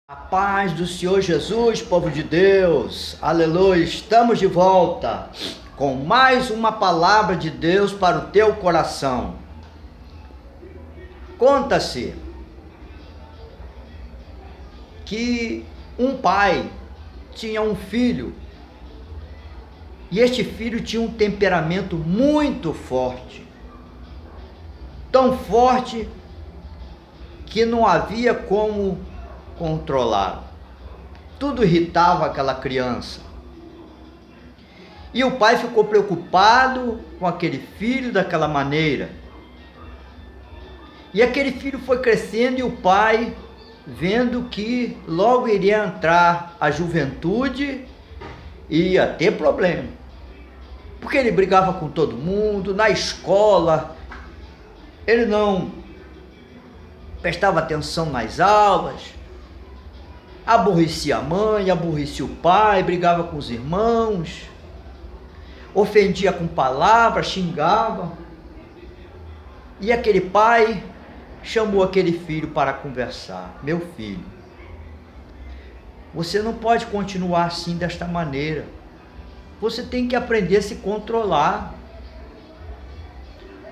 A paz do Senhor Jesus, povo de Deus, aleluia, estamos de volta com mais uma palavra de Deus para o teu coração. Conta-se que um pai tinha um filho e este filho tinha um temperamento muito forte, tão forte que não havia como controlar. Tudo irritava aquela criança. E o pai ficou preocupado com aquele filho daquela maneira. E aquele filho foi crescendo e o pai, vendo que logo iria entrar a juventude, ia ter problema. Porque ele brigava com todo mundo, na escola, ele não prestava atenção nas aulas, aborrecia a mãe, aborrecia o pai, brigava com os irmãos, ofendia com palavras, xingava. E aquele pai chamou aquele filho para conversar. Meu filho, você não pode continuar assim desta maneira. Você tem que aprender a se controlar.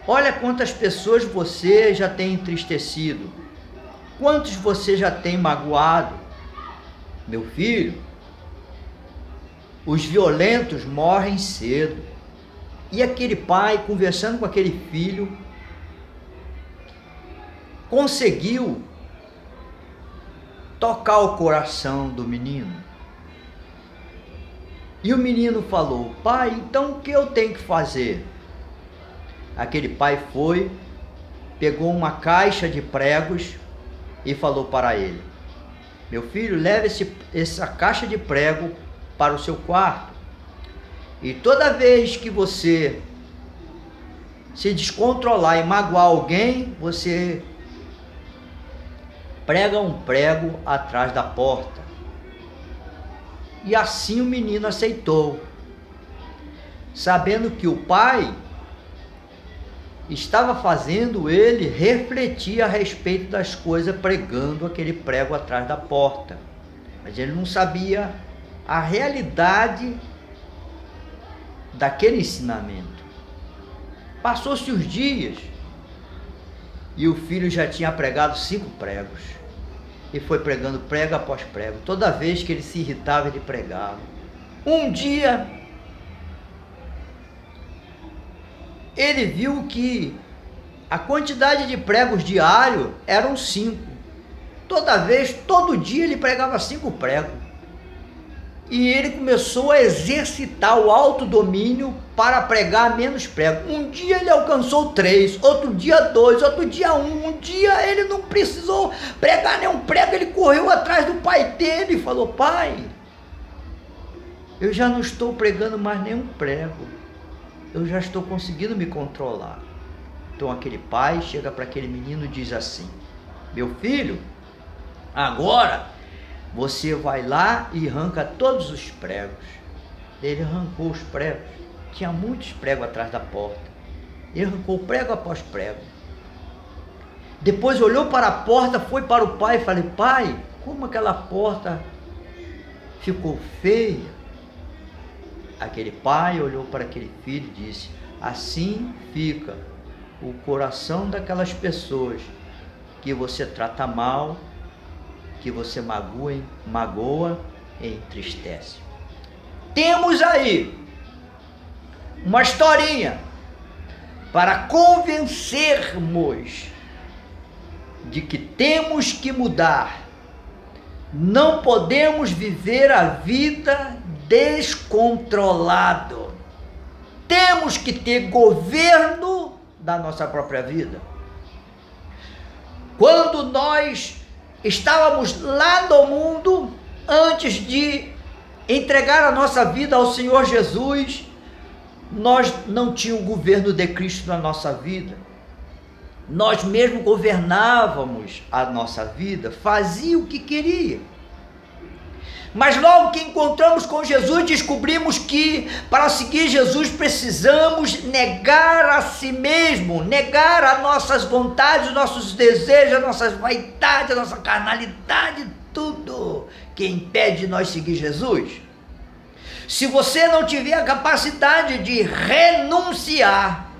Olha quantas pessoas você já tem entristecido. Quantos você já tem magoado. Meu filho, os violentos morrem cedo. E aquele pai, conversando com aquele filho, conseguiu tocar o coração do menino. E o menino falou: pai, então o que eu tenho que fazer? Aquele pai foi, pegou uma caixa de pregos e falou para ele: meu filho, leve essa caixa de prego para o seu quarto. E toda vez que você se descontrolar e magoar alguém, você prega um prego atrás da porta. E assim o menino aceitou, sabendo que o pai estava fazendo ele refletir a respeito das coisas, pregando aquele prego atrás da porta. Mas ele não sabia a realidade daquele ensinamento. Passou-se os dias e o filho já tinha pregado 5 pregos. E foi pregando prego após prego. Toda vez que ele se irritava, ele pregava. Um dia ele viu que a quantidade de pregos diário eram 5. Todo dia ele pregava 5 pregos. E ele começou a exercitar o autodomínio para pregar menos pregos. Um dia ele alcançou 3, outro dia 2, outro dia 1. Um dia ele não precisou pregar nenhum prego, ele correu atrás do pai dele e falou: pai, eu já não estou pregando mais nenhum prego. Eu já estou conseguindo me controlar. Então aquele pai chega para aquele menino e diz assim: meu filho, agora você vai lá e arranca todos os pregos. Ele arrancou os pregos. Tinha muitos pregos atrás da porta. Ele arrancou prego após prego. Depois olhou para a porta, foi para o pai e falou: pai, como aquela porta ficou feia. Aquele pai olhou para aquele filho e disse: assim fica o coração daquelas pessoas que você trata mal, que você magoa e entristece. Temos aí uma historinha para convencermos de que temos que mudar. Não podemos viver a vida descontrolado. Temos que ter governo da nossa própria vida. Quando nós estávamos lá no mundo, antes de entregar a nossa vida ao Senhor Jesus, nós não tínhamos o governo de Cristo na nossa vida. Nós mesmos governávamos a nossa vida, fazia o que queria. Mas logo que encontramos com Jesus, descobrimos que para seguir Jesus precisamos negar a si mesmo, negar as nossas vontades, os nossos desejos, as nossas vaidades, a nossa carnalidade, tudo. que impede nós seguir Jesus? Se você não tiver a capacidade de renunciar,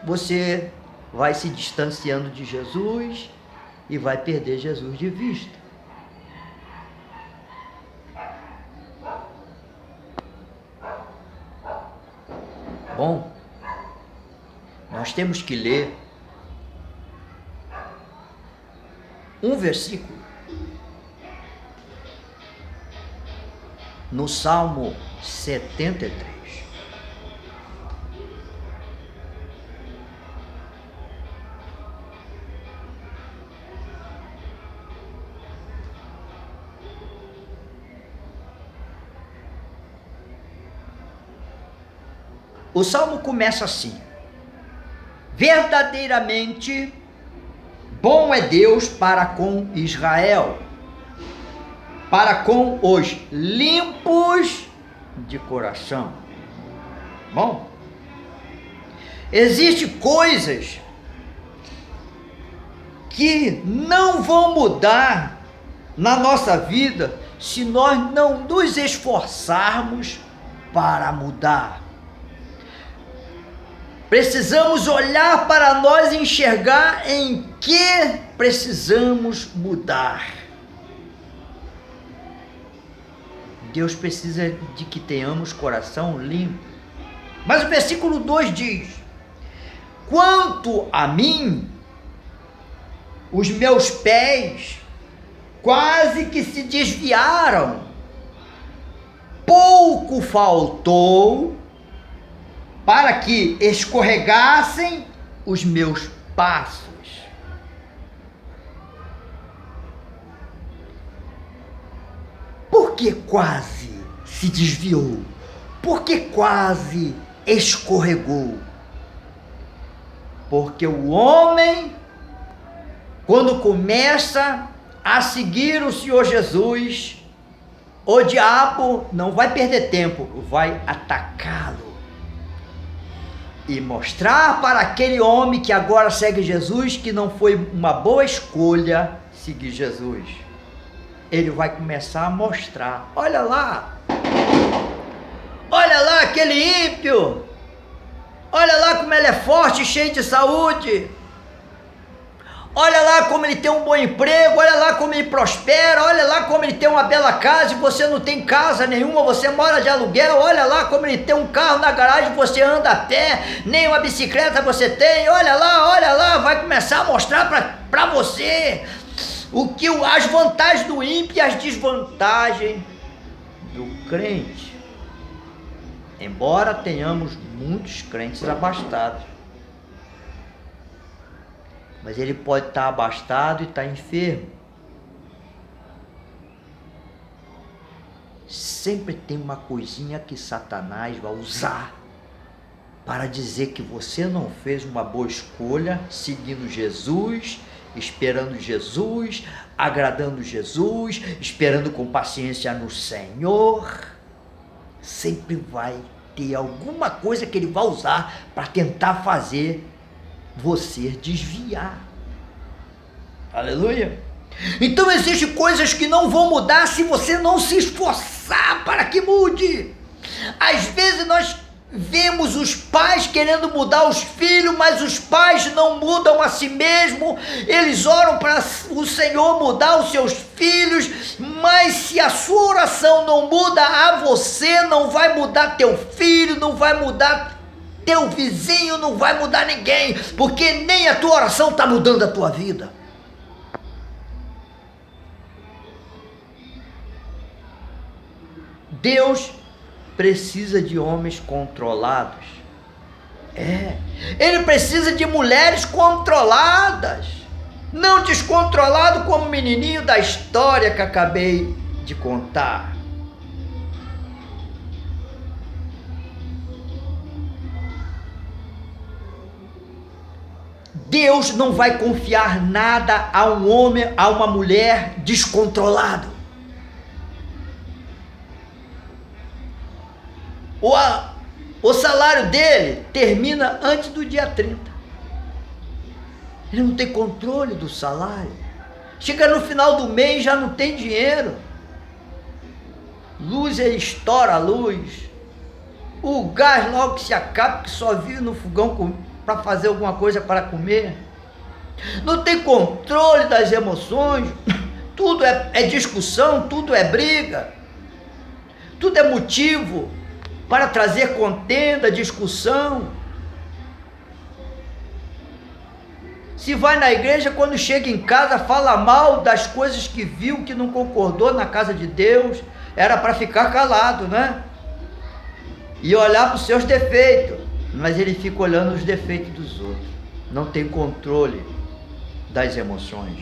você vai se distanciando de Jesus e vai perder Jesus de vista. Bom, nós temos que ler um versículo no Salmo 73. O salmo começa assim: verdadeiramente bom é Deus para com Israel, para com os limpos de coração. Bom, existem coisas que não vão mudar na nossa vida se nós não nos esforçarmos para mudar. Precisamos olhar para nós e enxergar em que precisamos mudar. Deus precisa de que tenhamos coração limpo. Mas o versículo 2 diz: quanto a mim, os meus pés quase que se desviaram, pouco faltou para que escorregassem os meus passos. Por que quase se desviou? Por que quase escorregou? Porque o homem, quando começa a seguir o Senhor Jesus, o diabo não vai perder tempo, vai atacá-lo e mostrar para aquele homem que agora segue Jesus que não foi uma boa escolha seguir Jesus. Ele vai começar a mostrar: olha lá aquele ímpio, olha lá como ele é forte, cheio de saúde, olha lá como ele tem um bom emprego, olha lá como ele prospera, olha lá como ele tem uma bela casa e você não tem casa nenhuma, você mora de aluguel, olha lá como ele tem um carro na garagem, você anda a pé, nem uma bicicleta você tem, olha lá, vai começar a mostrar para você as vantagens do ímpio e as desvantagens do crente. Embora tenhamos muitos crentes abastados, mas ele pode estar abastado e estar enfermo. Sempre tem uma coisinha que Satanás vai usar para dizer que você não fez uma boa escolha, seguindo Jesus, esperando Jesus, agradando Jesus, esperando com paciência no Senhor. Sempre vai ter alguma coisa que ele vai usar para tentar fazer você desviar. Aleluia! Então existem coisas que não vão mudar se você não se esforçar para que mude. Às vezes nós vemos os pais querendo mudar os filhos, mas os pais não mudam a si mesmos. Eles oram para o Senhor mudar os seus filhos, mas se a sua oração não muda a você, não vai mudar teu filho, não vai mudar teu vizinho, não vai mudar ninguém, porque nem a tua oração está mudando a tua vida. Deus precisa de homens controlados. Ele precisa de mulheres controladas, não descontrolado como o menininho da história que acabei de contar. Deus não vai confiar nada a um homem, a uma mulher descontrolado. O salário dele termina antes do dia 30. Ele não tem controle do salário. Chega no final do mês, já não tem dinheiro. luz, ele estoura a luz. O gás logo que se acaba, que só vive no fogão para fazer alguma coisa para comer. Não tem controle das emoções, tudo é discussão, tudo é briga, tudo é motivo para trazer contenda, discussão. Se vai na igreja, quando chega em casa, fala mal das coisas que viu, que não concordou na casa de Deus, era para ficar calado, né? E olhar para os seus defeitos, mas ele fica olhando os defeitos dos outros, não tem controle das emoções.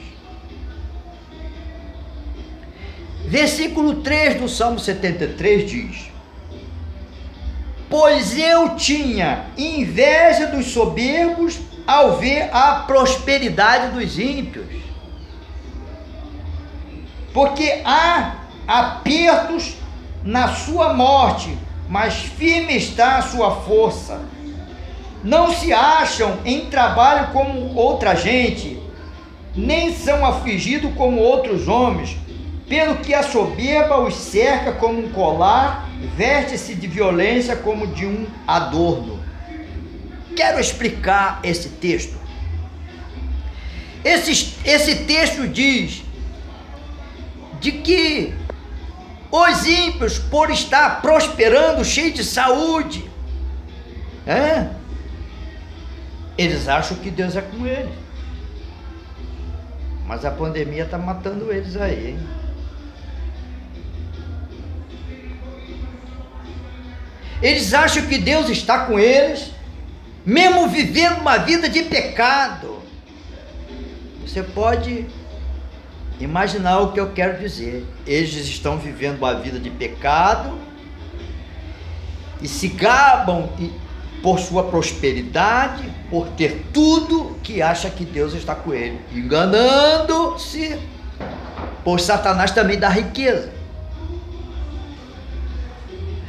Versículo 3 do Salmo 73 diz: pois eu tinha inveja dos soberbos ao ver a prosperidade dos ímpios, porque há apertos na sua morte, mas firme está a sua força. Não se acham em trabalho como outra gente, nem são afligidos como outros homens, pelo que a soberba os cerca como um colar, veste-se de violência como de um adorno. Quero explicar esse texto. Esse texto diz de que os ímpios, por estar prosperando, cheios de saúde, eles acham que Deus é com eles. Mas a pandemia está matando eles aí, hein? Eles acham que Deus está com eles, mesmo vivendo uma vida de pecado. Você pode imaginar o que eu quero dizer. Eles estão vivendo uma vida de pecado e se gabam por sua prosperidade, por ter tudo, que acha que Deus está com ele, enganando-se, pois Satanás também dá riqueza.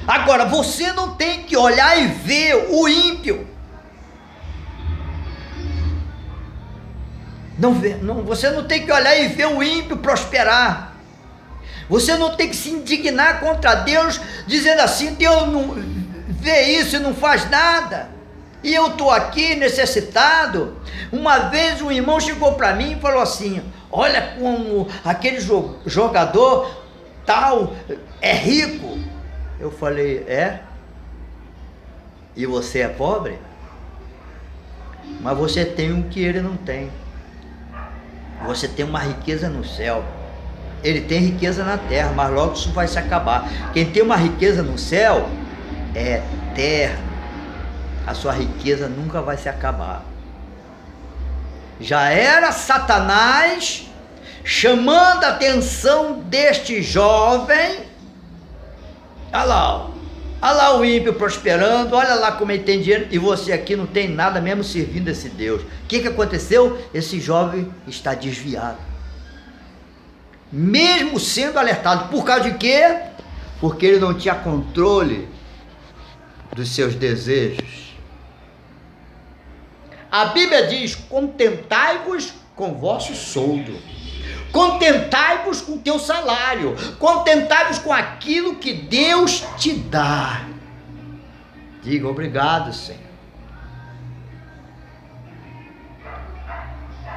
Agora, você não tem que olhar e ver o ímpio. Você não tem que olhar e ver o ímpio prosperar. Você não tem que se indignar contra Deus, dizendo assim: Deus não vê isso e não faz nada, e eu estou aqui necessitado. Uma vez um irmão chegou para mim e falou assim: olha como aquele jogador tal é rico. Eu falei: é? E você é pobre? Mas você tem o que ele não tem. Você tem uma riqueza no céu. Ele tem riqueza na terra, mas logo isso vai se acabar. Quem tem uma riqueza no céu é eterno. A sua riqueza nunca vai se acabar. Já era Satanás chamando a atenção deste jovem. Olha lá o ímpio prosperando, olha lá como ele tem dinheiro, e você aqui não tem nada, mesmo servindo esse Deus. O que aconteceu? Esse jovem está desviado, mesmo sendo alertado. Por causa de quê? Porque ele não tinha controle dos seus desejos. A Bíblia diz: contentai-vos com vosso soldo, contentai-vos com o teu salário, contentai-vos com aquilo que Deus te dá. Diga: obrigado, Senhor.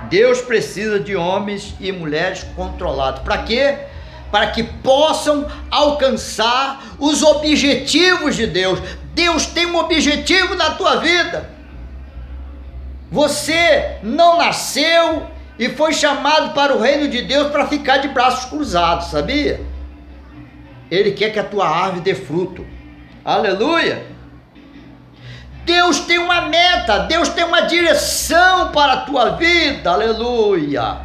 Deus precisa de homens e mulheres controlados. Para quê? Para que possam alcançar os objetivos de Deus. Deus tem um objetivo na tua vida. Você não nasceu e foi chamado para o reino de Deus para ficar de braços cruzados, sabia? Ele quer que a tua árvore dê fruto. Aleluia! Deus tem uma meta, Deus tem uma direção para a tua vida. Aleluia!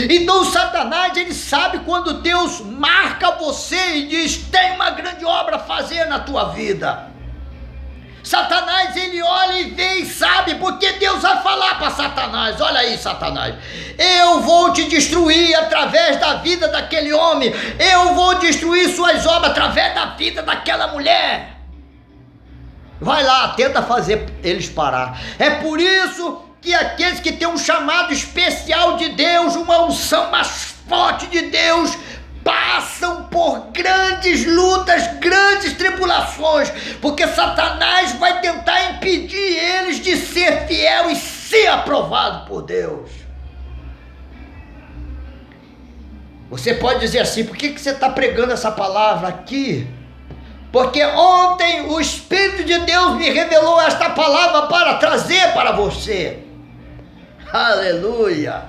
Então Satanás, ele sabe quando Deus marca você e diz: tem uma grande obra a fazer na tua vida. Satanás, ele olha e vê e sabe, porque Deus vai falar para Satanás: olha aí, Satanás, eu vou te destruir através da vida daquele homem, eu vou destruir suas obras através da vida daquela mulher. Vai lá, tenta fazer eles parar. É por isso que aqueles que têm um chamado especial de Deus, uma unção mais forte de Deus, passam por grandes grandes lutas, grandes tribulações, porque Satanás vai tentar impedir eles de ser fiel e ser aprovado por Deus. Você pode dizer assim: por que você está pregando essa palavra aqui? Porque ontem o Espírito de Deus me revelou esta palavra para trazer para você. Aleluia!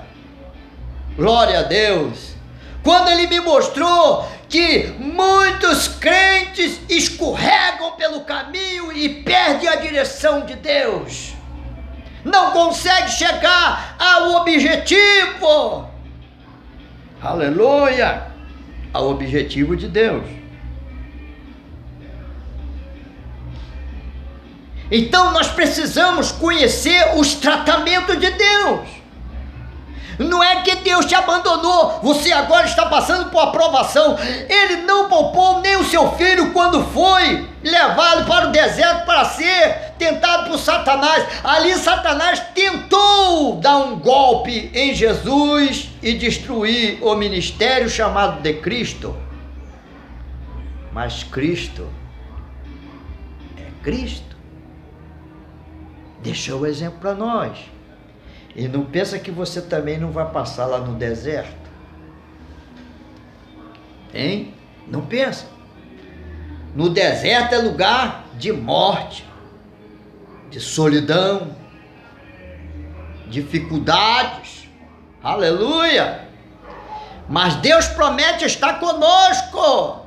Glória a Deus! Quando Ele me mostrou que muitos crentes escorregam pelo caminho e perdem a direção de Deus, não conseguem chegar ao objetivo. Aleluia! Ao objetivo de Deus. Então nós precisamos conhecer os tratamentos de Deus. Não é que Deus te abandonou, você agora está passando por aprovação. Ele não poupou nem o seu filho quando foi levado para o deserto para ser tentado por Satanás. Ali Satanás tentou dar um golpe em Jesus e destruir o ministério chamado de Cristo. Mas Cristo é Cristo. Deixou o exemplo para nós. E não pensa que você também não vai passar lá no deserto. Hein? Não pensa. No deserto é lugar de morte, de solidão, dificuldades. Aleluia! Mas Deus promete estar conosco.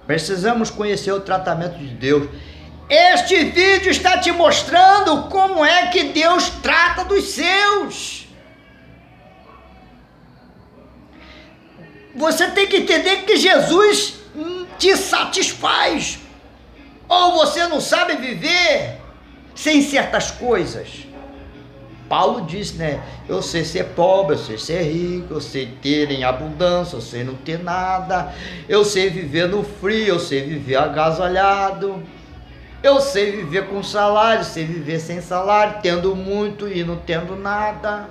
Precisamos conhecer o tratamento de Deus. Este vídeo está te mostrando como é que Deus trata dos seus. Você tem que entender que Jesus te satisfaz. Ou você não sabe viver sem certas coisas. Paulo disse, né? Eu sei ser pobre, eu sei ser rico, eu sei ter em abundância, eu sei não ter nada. Eu sei viver no frio, eu sei viver agasalhado. Eu sei viver com salário, sei viver sem salário, tendo muito e não tendo nada.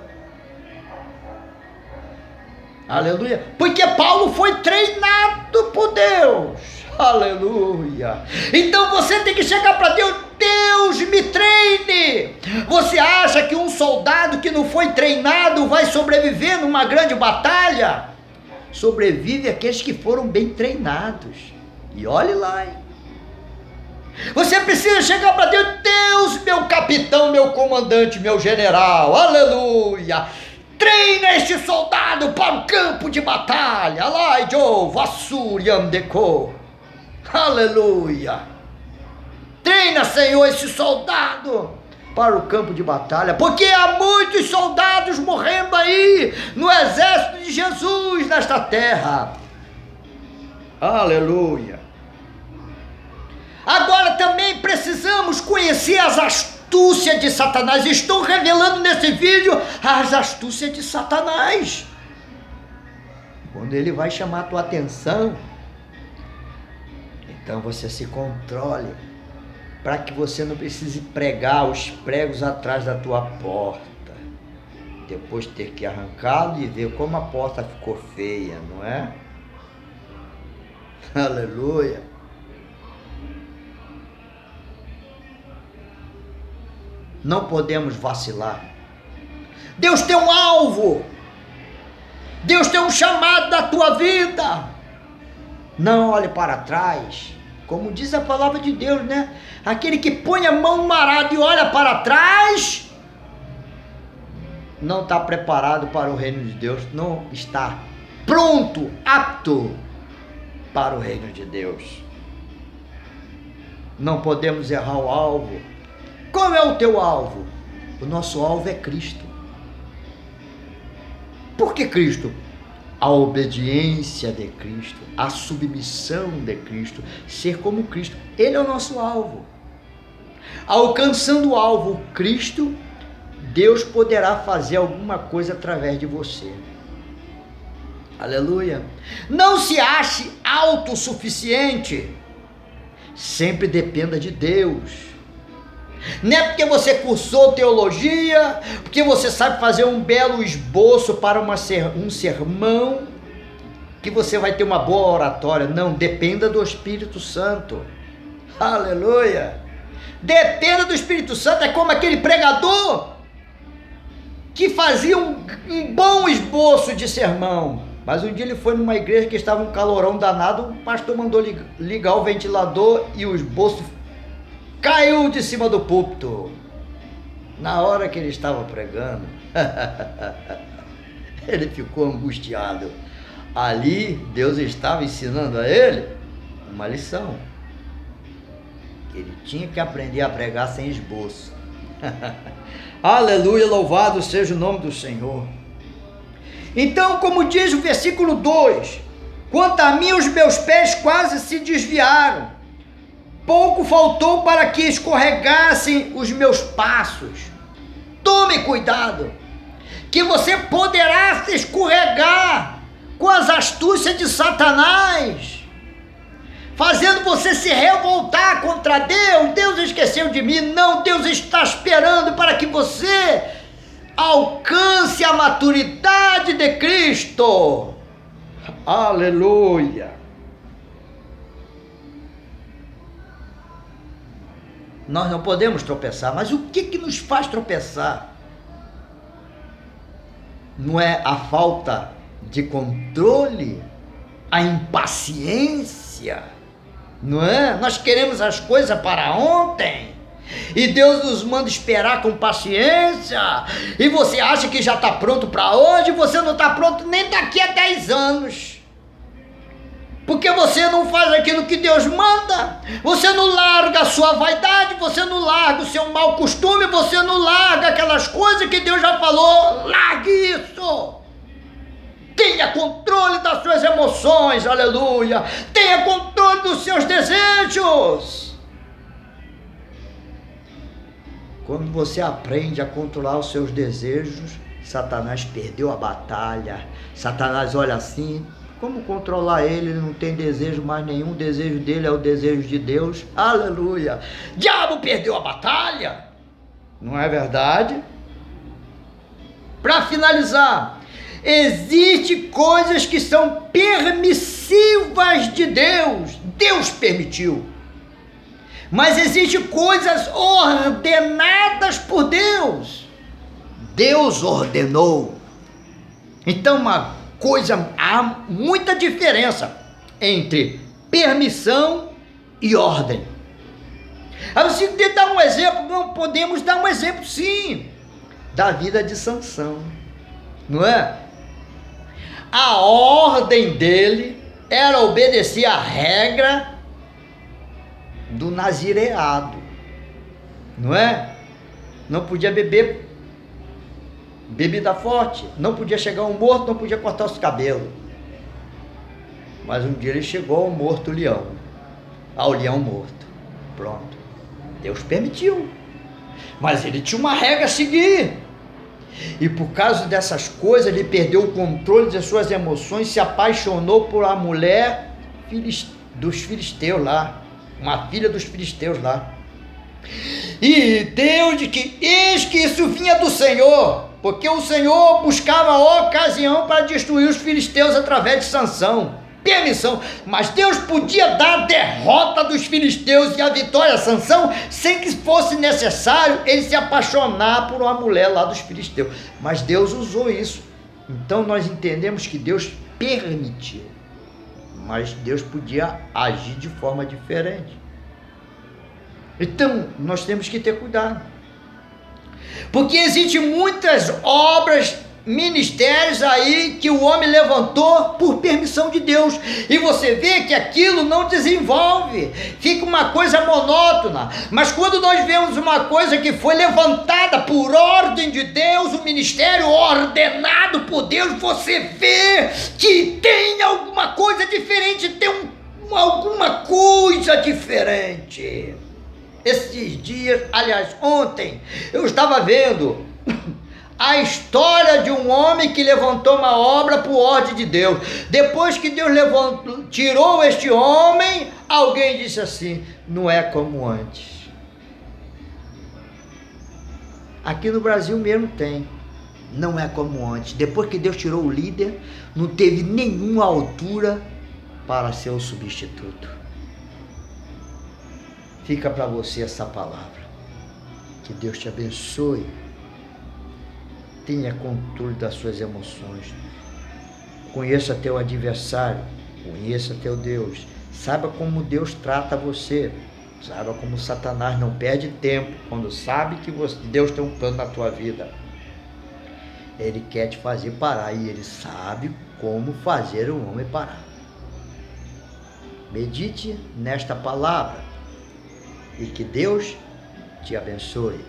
Aleluia. Porque Paulo foi treinado por Deus. Aleluia. Então você tem que chegar para Deus: Deus, me treine. Você acha que um soldado que não foi treinado vai sobreviver numa grande batalha? Sobrevive aqueles que foram bem treinados. E olhe lá, hein? Você precisa chegar para Deus: Deus, meu capitão, meu comandante, meu general, aleluia, treina este soldado para o campo de batalha, Alaijo, Vassuriam Deco, aleluia, treina, Senhor, esse soldado para o campo de batalha, porque há muitos soldados morrendo aí, no exército de Jesus, nesta terra, aleluia. Agora também precisamos conhecer as astúcias de Satanás. Estou revelando nesse vídeo as astúcias de Satanás. Quando ele vai chamar a tua atenção, então você se controle, para que você não precise pregar os pregos atrás da tua porta. Depois ter que arrancá-lo e ver como a porta ficou feia, não é? Aleluia. Não podemos vacilar. Deus tem um alvo. Deus tem um chamado da tua vida. Não olhe para trás. Como diz a palavra de Deus, né? Aquele que põe a mão no arado e olha para trás, não está preparado para o reino de Deus. Não está pronto, apto para o reino de Deus. Não podemos errar o alvo. Qual é o teu alvo? O nosso alvo é Cristo. Por que Cristo? A obediência de Cristo, a submissão de Cristo, ser como Cristo. Ele é o nosso alvo. Alcançando o alvo Cristo, Deus poderá fazer alguma coisa através de você. Aleluia. Não se ache autossuficiente. Sempre dependa de Deus. Não é porque você cursou teologia, porque você sabe fazer um belo esboço para um sermão, que você vai ter uma boa oratória. Não, dependa do Espírito Santo. Aleluia! Dependa do Espírito Santo. É como aquele pregador que fazia um bom esboço de sermão, mas um dia ele foi numa igreja que estava um calorão danado, o pastor mandou ligar o ventilador e o esboço caiu de cima do púlpito. Na hora que ele estava pregando, ele ficou angustiado. Ali Deus estava ensinando a ele uma lição, que ele tinha que aprender a pregar sem esboço. Aleluia, louvado seja o nome do Senhor. Então, como diz o versículo 2, quanto a mim, os meus pés quase se desviaram, pouco faltou para que escorregassem os meus passos. Tome cuidado, que você poderá se escorregar com as astúcias de Satanás, fazendo você se revoltar contra Deus. Deus esqueceu de mim. Não, Deus está esperando para que você alcance a maturidade de Cristo. Aleluia. Nós não podemos tropeçar, mas o que nos faz tropeçar? Não é a falta de controle, a impaciência, não é? Nós queremos as coisas para ontem, e Deus nos manda esperar com paciência, e você acha que já está pronto para hoje. Você não está pronto nem daqui a 10 anos, porque você não faz aquilo que Deus manda. Você não larga a sua vaidade, você não larga o seu mau costume, você não larga aquelas coisas que Deus já falou. Largue isso. Tenha controle das suas emoções, aleluia. Tenha controle dos seus desejos. Quando você aprende a controlar os seus desejos, Satanás perdeu a batalha. Satanás olha assim, como controlar ele? Ele não tem desejo mais nenhum, o desejo dele é o desejo de Deus, aleluia. Diabo perdeu a batalha, não é verdade? Para finalizar, existem coisas que são permissivas de Deus, Deus permitiu. Mas existem coisas ordenadas por Deus, Deus ordenou. Então há muita diferença entre permissão e ordem. Você tem que dar um exemplo. Não podemos dar um exemplo, sim, da vida de Sansão, não é? A ordem dele era obedecer a regra do nazireado, não é? Não podia beber bebida forte, não podia chegar um morto, não podia cortar os cabelos. Mas um dia ele chegou ao morto leão, ao leão morto. Pronto, Deus permitiu, mas ele tinha uma regra a seguir. E por causa dessas coisas, ele perdeu o controle das suas emoções, se apaixonou por uma mulher dos filisteus lá, uma filha dos filisteus lá. E Deus disse que eis que isso vinha do Senhor, porque o Senhor buscava a ocasião para destruir os filisteus através de Sansão. Permissão, mas Deus podia dar a derrota dos filisteus e a vitória a Sansão sem que fosse necessário ele se apaixonar por uma mulher lá dos filisteus. Mas Deus usou isso. Então nós entendemos que Deus permitiu, mas Deus podia agir de forma diferente. Então nós temos que ter cuidado, porque existem muitas obras, ministérios aí que o homem levantou por permissão de Deus, e você vê que aquilo não desenvolve, fica uma coisa monótona. Mas quando nós vemos uma coisa que foi levantada por ordem de Deus, o ministério ordenado por Deus, você vê que tem alguma coisa diferente, tem alguma coisa diferente. Esses dias, aliás, ontem, eu estava vendo a história de um homem que levantou uma obra por ordem de Deus. Depois que Deus tirou este homem, alguém disse assim: não é como antes. Aqui no Brasil mesmo tem. não é como antes. Depois que Deus tirou o líder, não teve nenhuma altura para ser o substituto. Fica para você essa palavra. Que Deus te abençoe. Tenha controle das suas emoções. Conheça teu adversário. Conheça teu Deus. Saiba como Deus trata você. Saiba como Satanás não perde tempo quando sabe que Deus tem um plano na tua vida. Ele quer te fazer parar e ele sabe como fazer o homem parar. Medite nesta palavra e que Deus te abençoe.